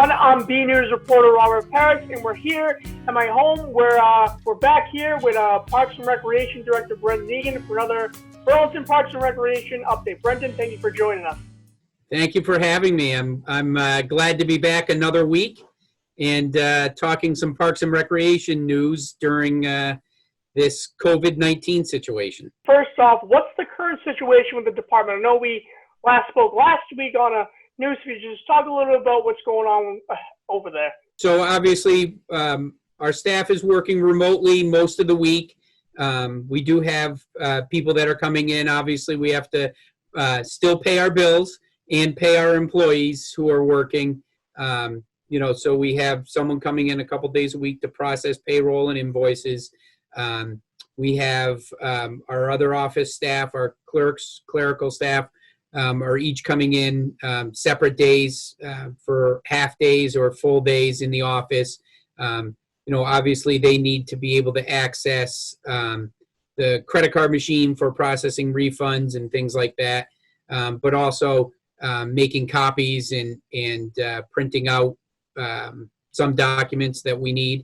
everyone. I'm BNEWS Reporter Robert Parris, and we're here at my home. We're back here with Parks and Recreation Director Brendan Egan for another Burlington Parks and Recreation update. Brendan, thank you for joining us. Thank you for having me. I'm glad to be back another week and talking some Parks and Recreation news during this COVID-19 situation. First off, what's the current situation with the department? I know we spoke last week on a news feed. Just talk a little bit about what's going on over there. So obviously, our staff is working remotely most of the week. We do have people that are coming in. Obviously, we have to still pay our bills and pay our employees who are working. So we have someone coming in a couple days a week to process payroll and invoices. We have our other office staff, our clerical staff, are each coming in separate days for half days or full days in the office. Obviously they need to be able to access the credit card machine for processing refunds and things like that, but also making copies and printing out some documents that we need.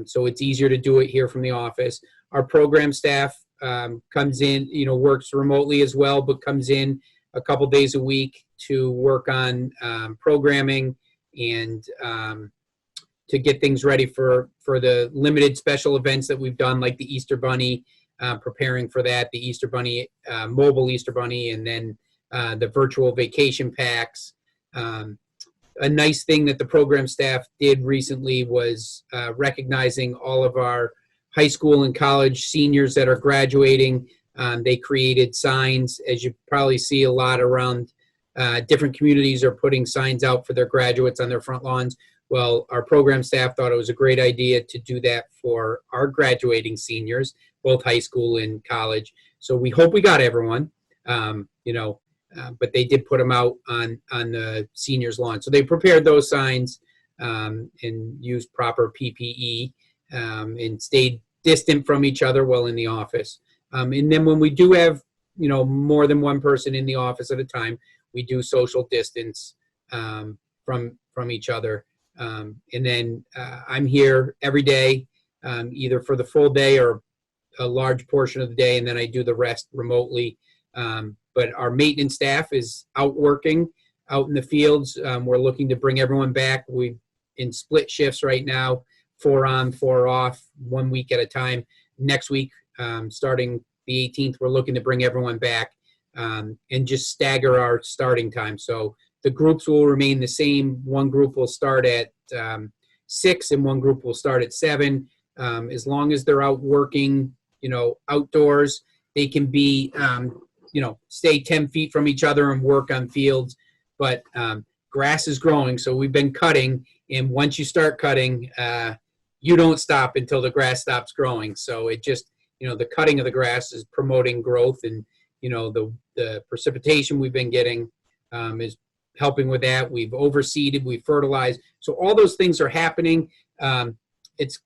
So it's easier to do it here from the office. Our program staff comes in, works remotely as well, but comes in a couple days a week to work on programming and to get things ready for the limited special events that we've done, like the Easter Bunny, preparing for that, the Easter Bunny, mobile Easter Bunny, and then the virtual vacation packs. A nice thing that the program staff did recently was recognizing all of our high school and college seniors that are graduating. They created signs, as you probably see a lot around different communities are putting signs out for their graduates on their front lawns. Well, our program staff thought it was a great idea to do that for our graduating seniors, both high school and college. So we hope we got everyone, but they did put them out on the seniors' lawn. So they prepared those signs and used proper PPE and stayed distant from each other while in the office. And then when we do have, more than one person in the office at a time, we do social distance from each other. And then I'm here every day, either for the full day or a large portion of the day, and then I do the rest remotely. But our maintenance staff is out working out in the fields. We're looking to bring everyone back. We're in split shifts right now, 4 on, 4 off, 1 week at a time. Next week, starting the 18th, we're looking to bring everyone back and just stagger our starting time. So the groups will remain the same. One group will start at 6 and one group will start at 7. As long as they're out working, outdoors, they can be, stay 10 feet from each other and work on fields. But grass is growing, so we've been cutting. And once you start cutting, you don't stop until the grass stops growing. So it just, the cutting of the grass is promoting growth, and, the precipitation we've been getting is helping with that. We've overseeded, we've fertilized. So all those things are happening. It's,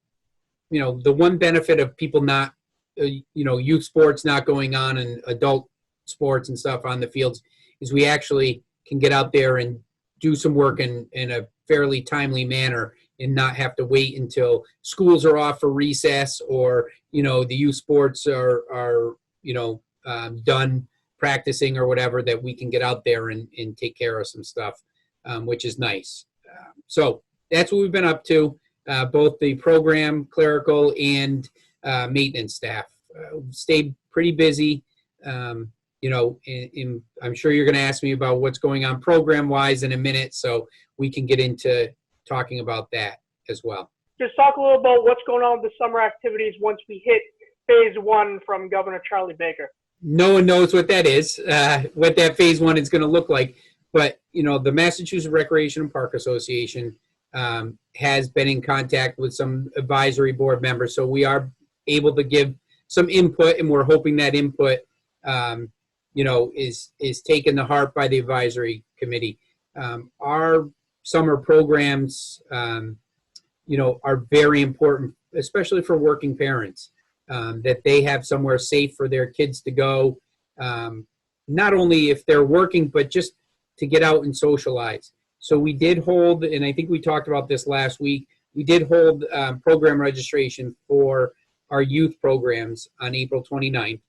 the one benefit of people not, youth sports not going on and adult sports and stuff on the fields is we actually can get out there and do some work in a fairly timely manner and not have to wait until schools are off for recess or, the youth sports are done practicing or whatever, that we can get out there and take care of some stuff, which is nice. So that's what we've been up to, both the program, clerical, and maintenance staff. Stayed pretty busy. I'm sure you're going to ask me about what's going on program-wise in a minute, so we can get into talking about that as well. Just talk a little about what's going on with the summer activities once we hit phase 1 from Governor Charlie Baker. No one knows what that is, what that phase 1 is going to look like. But, the Massachusetts Recreation and Park Association has been in contact with some advisory board members. So we are able to give some input, and we're hoping that input, is taken to heart by the advisory committee. Our summer programs, are very important, especially for working parents, that they have somewhere safe for their kids to go, not only if they're working, but just to get out and socialize. So we did hold, and I think we talked about this last week, we did hold program registration for our youth programs on April 29th.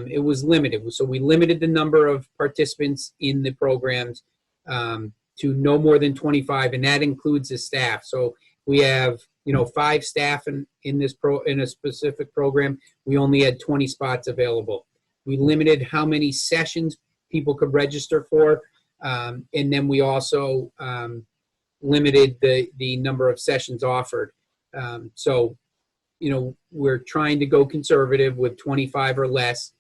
It was limited. So we limited the number of participants in the programs to no more than 25, and that includes the staff. So we have, 5 staff in a specific program. We only had 20 spots available. We limited how many sessions people could register for, and then we also limited the number of sessions offered. So, we're trying to go conservative with 25 or less,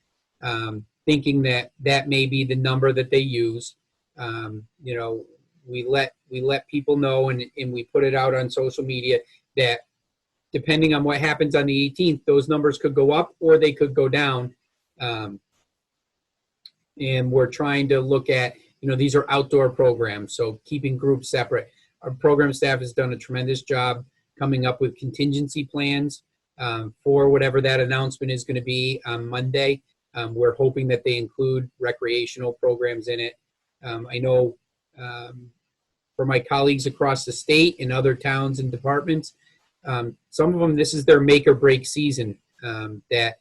thinking that may be the number that they use. We let people know, and we put it out on social media that depending on what happens on the 18th, those numbers could go up or they could go down. And we're trying to look at, these are outdoor programs, so keeping groups separate. Our program staff has done a tremendous job coming up with contingency plans for whatever that announcement is going to be on Monday. We're hoping that they include recreational programs in it. I know for my colleagues across the state in other towns and departments, some of them, this is their make or break season. That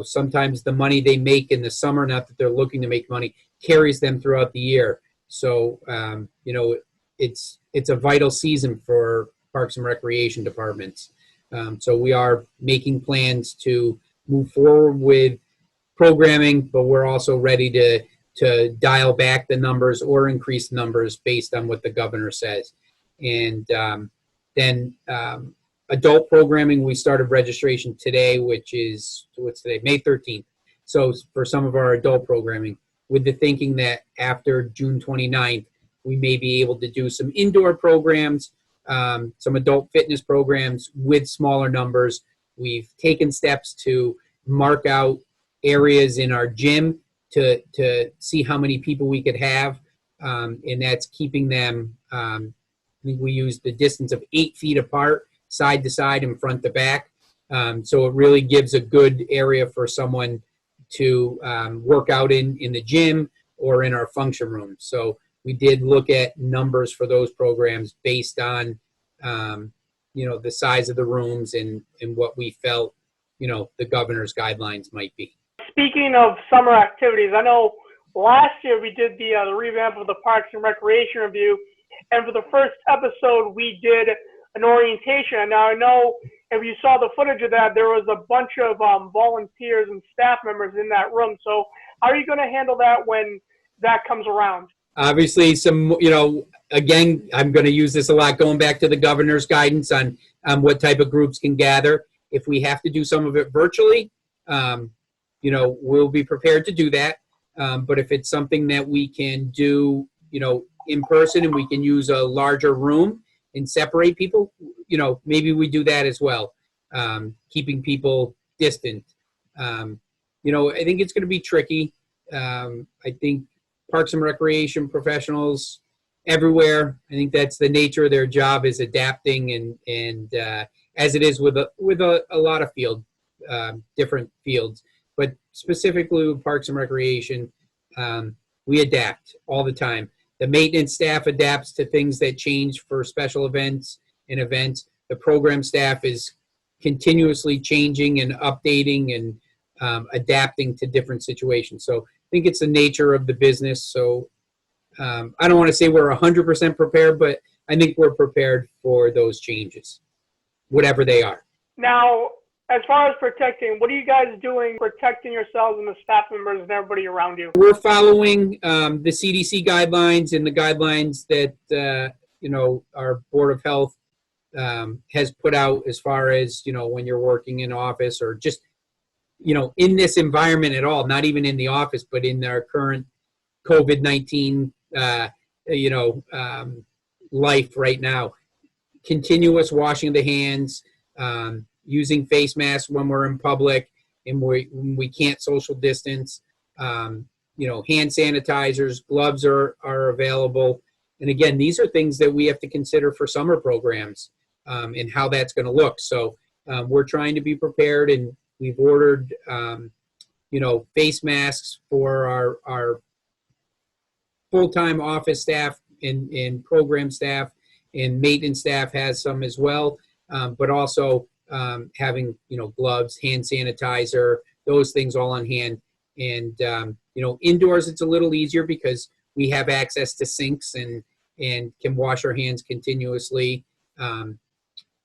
sometimes the money they make in the summer, not that they're looking to make money, carries them throughout the year. So it's a vital season for Parks and Recreation departments. So we are making plans to move forward with programming, but we're also ready to dial back the numbers or increase numbers based on what the governor says. And then adult programming, we started registration today, which is, what's today, May 13th. So for some of our adult programming, with the thinking that after June 29th, we may be able to do some indoor programs, some adult fitness programs with smaller numbers. We've taken steps to mark out areas in our gym to see how many people we could have, and that's keeping them, I think we used the distance of 8 feet apart, side to side and front to back. So it really gives a good area for someone to work out in the gym or in our function room. So we did look at numbers for those programs based on, the size of the rooms and what we felt, the governor's guidelines might be. Speaking of summer activities, I know last year we did the revamp of the Parks and Recreation Review, and for the first episode we did an orientation. Now I know if you saw the footage of that, there was a bunch of volunteers and staff members in that room. So how are you going to handle that when that comes around? Obviously, again, I'm going to use this a lot, going back to the governor's guidance on what type of groups can gather. If we have to do some of it virtually, we'll be prepared to do that. But if it's something that we can do, in person, and we can use a larger room and separate people, maybe we do that as well, keeping people distant. I think it's going to be tricky. I think Parks and Recreation professionals everywhere, I think that's the nature of their job, is adapting, and as it is with a lot of different fields. But specifically with Parks and Recreation, we adapt all the time. The maintenance staff adapts to things that change for special events and events. The program staff is continuously changing and updating and adapting to different situations. So I think it's the nature of the business. So I don't want to say we're 100% prepared, but I think we're prepared for those changes, whatever they are. Now, as far as protecting, what are you guys doing protecting yourselves and the staff members and everybody around you? We're following the CDC guidelines and the guidelines that, our Board of Health has put out as far as, when you're working in office or just, in this environment at all, not even in the office, but in our current COVID-19, life right now. Continuous washing of the hands, using face masks when we're in public and when we can't social distance, hand sanitizers, gloves are available. And again, these are things that we have to consider for summer programs and how that's going to look. So we're trying to be prepared, and we've ordered, face masks for our full-time office staff and program staff and maintenance staff has some as well, but also having, gloves, hand sanitizer, those things all on hand. And, indoors it's a little easier because we have access to sinks and can wash our hands continuously. But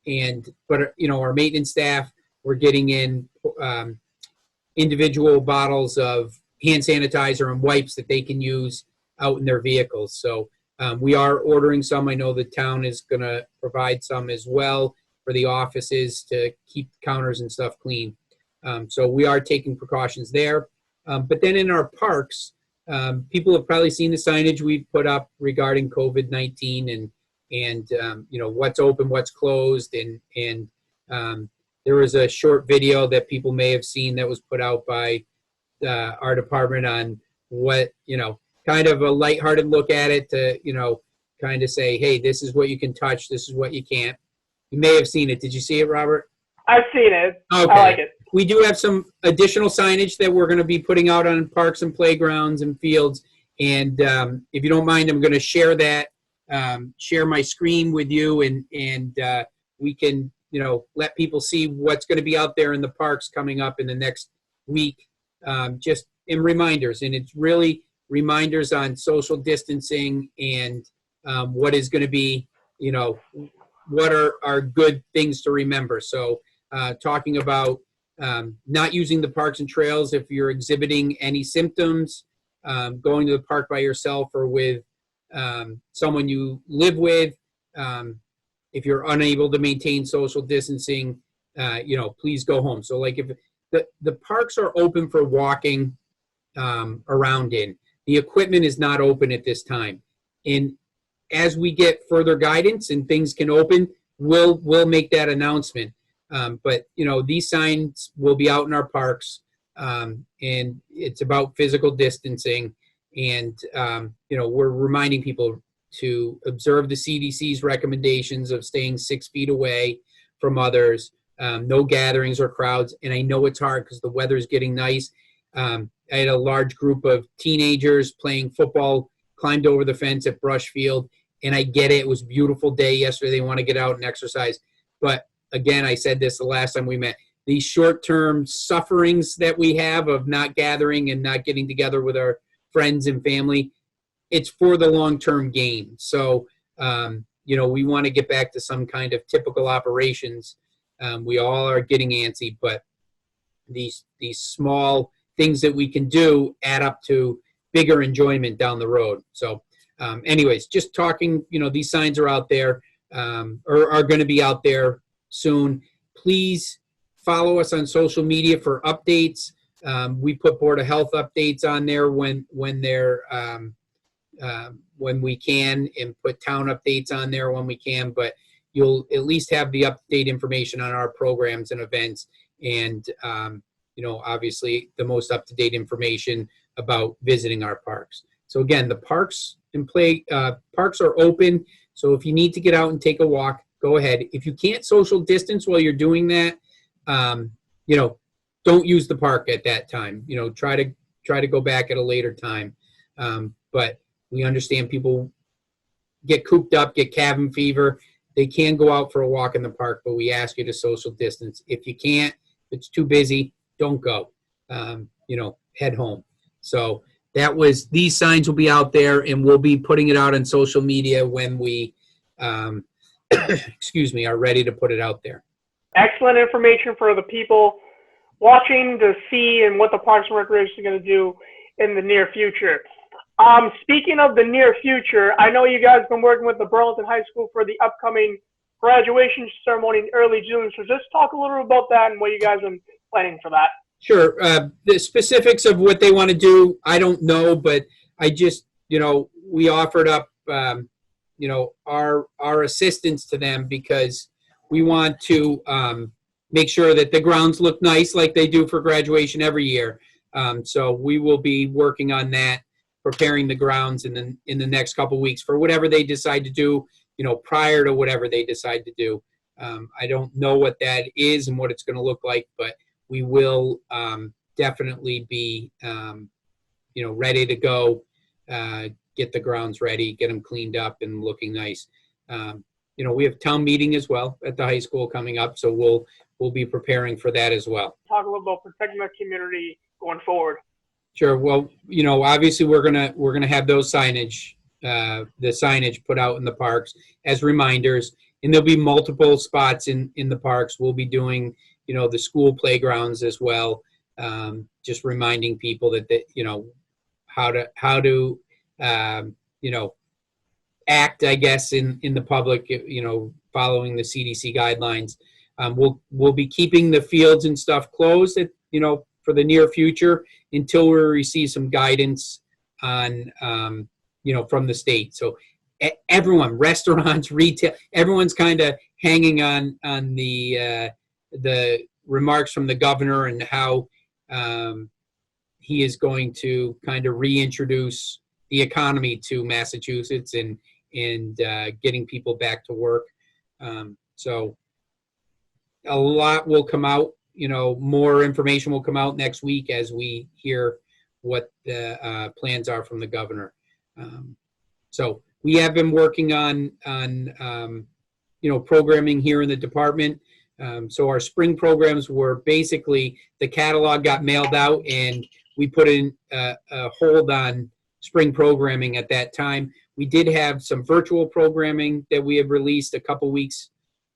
our maintenance staff, we're getting in individual bottles of hand sanitizer and wipes that they can use out in their vehicles. So we are ordering some. I know the town is going to provide some as well for the offices to keep counters and stuff clean. So we are taking precautions there. But then in our parks, people have probably seen the signage we've put up regarding COVID-19 and what's open, what's closed. And there was a short video that people may have seen that was put out by our department on what, kind of a lighthearted look at it to, kind of say, hey, this is what you can touch, this is what you can't. You may have seen it. Did you see it, Robert? I've seen it. Okay. I like it. We do have some additional signage that we're going to be putting out on parks and playgrounds and fields. And if you don't mind, I'm going to share that, share my screen with you, and we can, let people see what's going to be out there in the parks coming up in the next week, just in reminders. And it's really reminders on social distancing and what is going to be, what are good things to remember. So talking about not using the parks and trails if you're exhibiting any symptoms, going to the park by yourself or with someone you live with. If you're unable to maintain social distancing, please go home. So like if the parks are open for walking around in, the equipment is not open at this time. And as we get further guidance and things can open, we'll make that announcement. But these signs will be out in our parks, and it's about physical distancing. And we're reminding people to observe the CDC's recommendations of staying 6 feet away from others, no gatherings or crowds. And I know it's hard because the weather's getting nice. I had a large group of teenagers playing football, climbed over the fence at Brush Field, and I get it. It was a beautiful day yesterday. They want to get out and exercise. But again, I said this the last time we met, these short-term sufferings that we have of not gathering and not getting together with our friends and family, it's for the long-term gain. So, we want to get back to some kind of typical operations. We all are getting antsy, but these small things that we can do add up to bigger enjoyment down the road. So anyways, just talking, these signs are out there, or are going to be out there soon. Please follow us on social media for updates. We put Board of Health updates on there when they're when we can, and put town updates on there when we can, but you'll at least have the up-to-date information on our programs and events, and obviously the most up-to-date information about visiting our parks. So again, the parks are open. So if you need to get out and take a walk, go ahead. If you can't social distance while you're doing that, don't use the park at that time. Try to go back at a later time. But we understand people get cooped up, get cabin fever. They can go out for a walk in the park, but we ask you to social distance. If you can't, if it's too busy, don't go. Head home. So these signs will be out there, and we'll be putting it out on social media when we, are ready to put it out there. Excellent information for the people watching to see and what the Parks and Recreation is going to do in the near future. Speaking of the near future, I know you guys have been working with the Burlington High School for the upcoming graduation ceremony in early June. So just talk a little bit about that and what you guys are planning for that. Sure. The specifics of what they want to do, I don't know, but I just, we offered up, our assistance to them because we want to make sure that the grounds look nice like they do for graduation every year. So we will be working on that, preparing the grounds in the next couple of weeks for whatever they decide to do, prior to whatever they decide to do. I don't know what that is and what it's going to look like, but we will definitely be, ready to go, get the grounds ready, get them cleaned up and looking nice. We have town meeting as well at the high school coming up, so we'll be preparing for that as well. Talk a little about protecting the community going forward. Sure. Well, obviously we're gonna have those signage, the signage put out in the parks as reminders, and there'll be multiple spots in the parks. We'll be doing, the school playgrounds as well, just reminding people that how to act, I guess, in the public, following the CDC guidelines. We'll be keeping the fields and stuff closed for the near future until we receive some guidance on, from the state. So everyone, restaurants, retail, everyone's kind of hanging on the remarks from the governor and how he is going to kind of reintroduce the economy to Massachusetts and getting people back to work. So a lot will come out, more information will come out next week as we hear what the plans are from the governor. So we have been working on programming here in the department. So our spring programs were basically, the catalog got mailed out and we put in a hold on spring programming at that time. We did have some virtual programming that we have released a couple weeks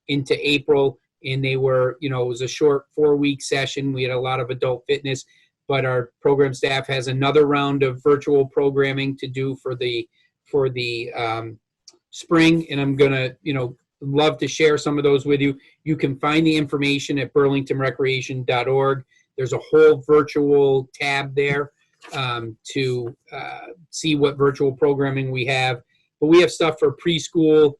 into April, and they were, it was a short 4-week session. We had a lot of adult fitness, but our program staff has another round of virtual programming to do for the spring, and I'm gonna, love to share some of those with you. You can find the information at burlingtonrecreation.org. There's a whole virtual tab there to see what virtual programming we have. But we have stuff for preschool.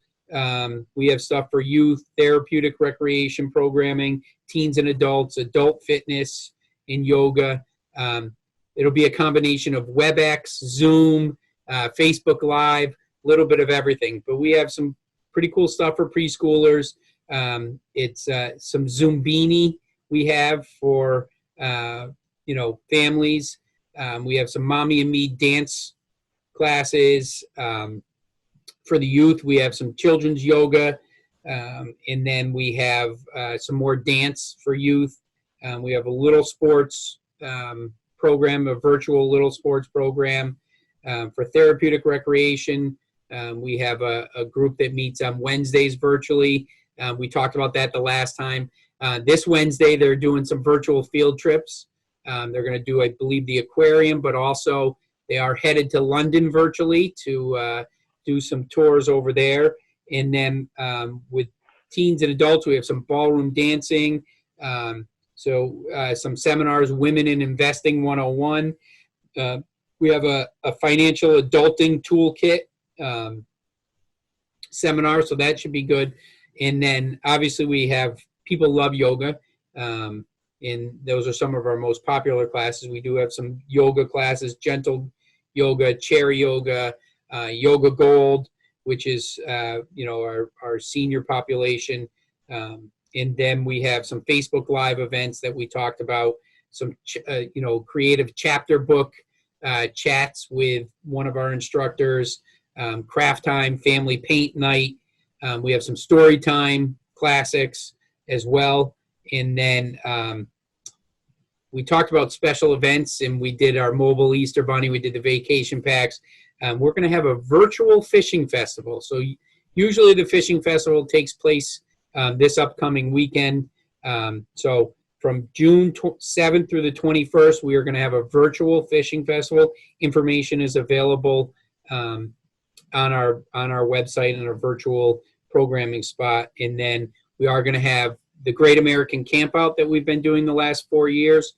We have stuff for youth, therapeutic recreation programming, teens and adults, adult fitness, and yoga. It'll be a combination of WebEx, Zoom, Facebook Live, a little bit of everything. But we have some pretty cool stuff for preschoolers. It's some Zoombini we have for, families. We have some Mommy and Me dance classes. For the youth, we have some children's yoga. And then we have some more dance for youth. We have a little sports program, a virtual little sports program. For therapeutic recreation, we have a group that meets on Wednesdays virtually. We talked about that the last time. This Wednesday, they're doing some virtual field trips. They're going to do, I believe, the aquarium, but also they are headed to London virtually to do some tours over there. And then with teens and adults, we have some ballroom dancing. Some seminars, Women in Investing 101. We have a financial adulting toolkit seminar, so that should be good. And then obviously we have People Love Yoga, and those are some of our most popular classes. We do have some yoga classes, gentle yoga, chair yoga, yoga gold, which is our senior population. And then we have some Facebook Live events that we talked about, some creative chapter book chats with one of our instructors, craft time, family paint night. We have some story time classics as well. And then we talked about special events, and we did our mobile Easter Bunny. We did the vacation packs. We're going to have a virtual fishing festival. So usually the fishing festival takes place this upcoming weekend. So from June 7th through the 21st, we are going to have a virtual fishing festival. Information is available on our website and our virtual programming spot. And then we are going to have the Great American Campout that we've been doing the last 4 years.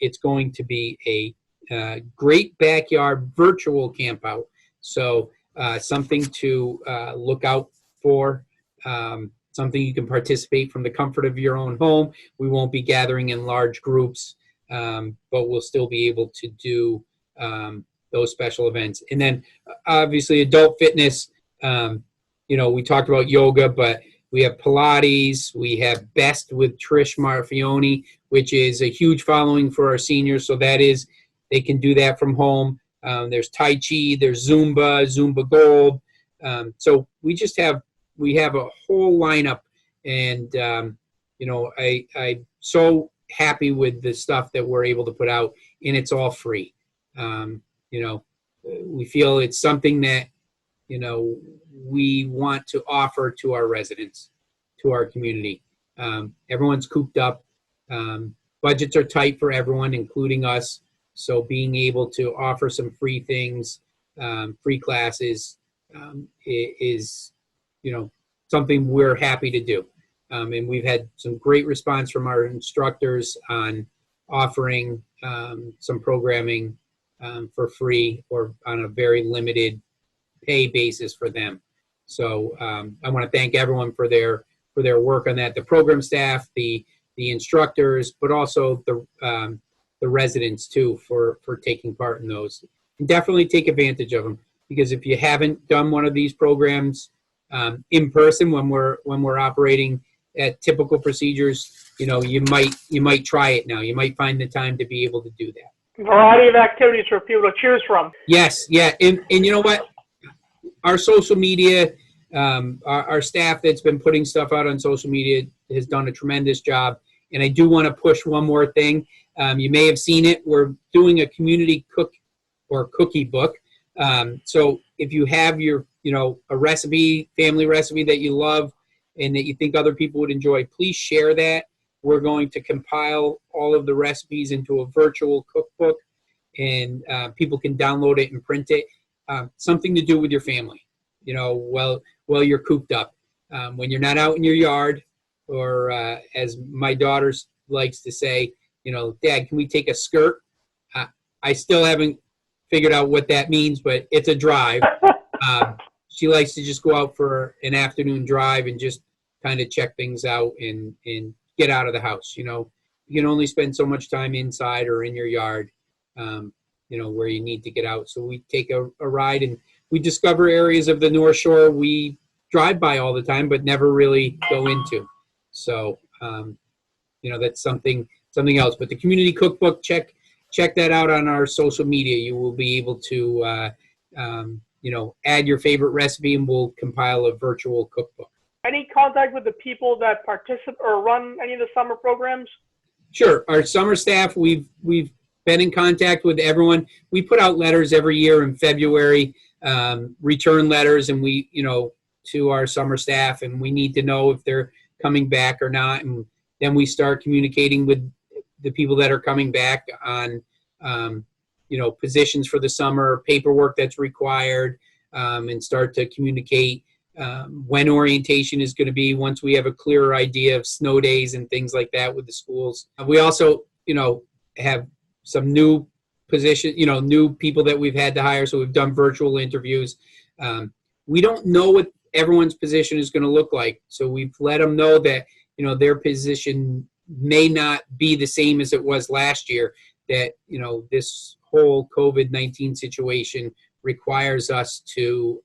It's going to be a great backyard virtual campout. So something to look out for, something you can participate from the comfort of your own home. We won't be gathering in large groups, but we'll still be able to do those special events. And then obviously adult fitness, we talked about yoga, but we have Pilates, we have Best with Trish Marfione, which is a huge following for our seniors. So that is, they can do that from home. There's Tai Chi, there's Zumba Gold. So we have a whole lineup, and I'm so happy with the stuff that we're able to put out, and it's all free. We feel it's something that we want to offer to our residents, to our community. Everyone's cooped up. Budgets are tight for everyone, including us. So being able to offer some free things, free classes, is something we're happy to do. And we've had some great response from our instructors on offering some programming for free or on a very limited pay basis for them. So I want to thank everyone for their work on that, the program staff, the instructors, but also the residents too for taking part in those. And definitely take advantage of them, because if you haven't done one of these programs in person when we're operating at typical procedures, you might try it now. You might find the time to be able to do that. Variety of activities for people to choose from. Yes, yeah, and you know what? Our social media, our staff that's been putting stuff out on social media has done a tremendous job. And I do want to push one more thing. You may have seen it. We're doing a community cookie book. So if you have a recipe, family recipe that you love and that you think other people would enjoy, please share that. We're going to compile all of the recipes into a virtual cookbook, and people can download it and print it. Something to do with your family, while you're cooped up. When you're not out in your yard, or as my daughter likes to say, Dad, can we take a skirt? I still haven't figured out what that means, but it's a drive. She likes to just go out for an afternoon drive and just kind of check things out and get out of the house. You can only spend so much time inside or in your yard, where you need to get out. So we take a ride and we discover areas of the North Shore we drive by all the time, but never really go into. So, that's something else. But the community cookbook, check that out on our social media. You will be able to, add your favorite recipe, and we'll compile a virtual cookbook. Any contact with the people that participate or run any of the summer programs? Sure. Our summer staff, we've been in contact with everyone. We put out letters every year in February, return letters, and to our summer staff, and we need to know if they're coming back or not. And then we start communicating with the people that are coming back on, positions for the summer, paperwork that's required, and start to communicate when orientation is going to be once we have a clearer idea of snow days and things like that with the schools. We also, have some new position, new people that we've had to hire. So we've done virtual interviews. We don't know what everyone's position is going to look like. So we've let them know that, their position may not be the same as it was last year, that, this whole COVID-19 situation requires us to,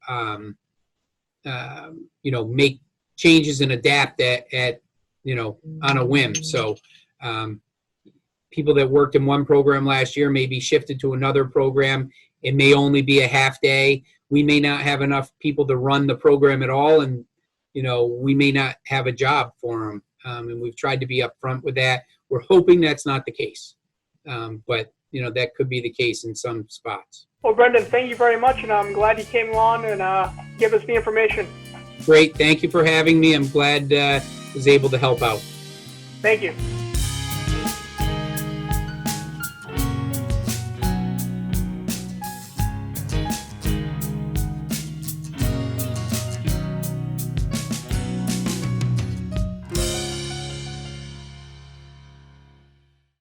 make changes and adapt at on a whim. So people that worked in one program last year may be shifted to another program. It may only be a half day. We may not have enough people to run the program at all, and we may not have a job for them. And we've tried to be upfront with that. We're hoping that's not the case, but that could be the case in some spots. Well, Brendan, thank you very much, and I'm glad you came on and give us the information. Great, thank you for having me. I'm glad I was able to help out. Thank you.